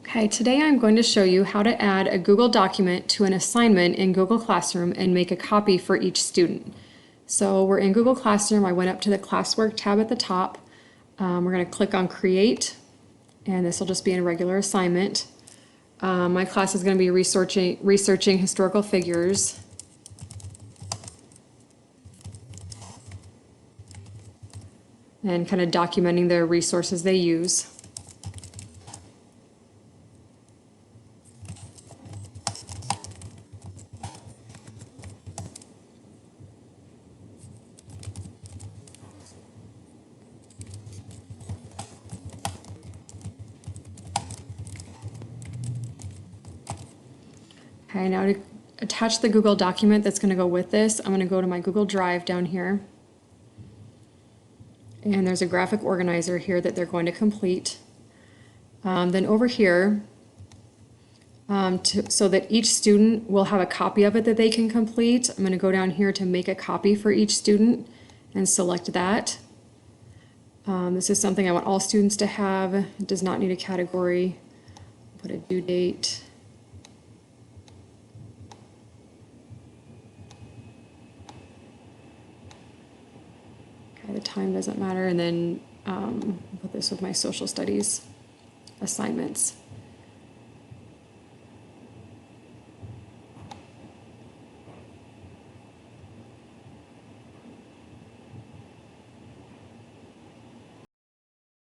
Okay, today I'm going to show you how to add a Google document to an assignment in Google Classroom and make a copy for each student. So we're in Google Classroom. I went up to the classwork tab at the top. We're going to click on Create, and this will just be a regular assignment. My class is going to be researching historical figures. And kind of documenting the resources they use. Okay, now to attach the Google document that's going to go with this, I'm going to go to my Google Drive down here. And there's a graphic organizer here that they're going to complete. Then over here, so that each student will have a copy of it that they can complete, I'm going to go down here to make a copy for each student and select that. This is something I want all students to have. It does not need a category. Put a due date. Okay, the time doesn't matter, and then put this with my social studies assignments.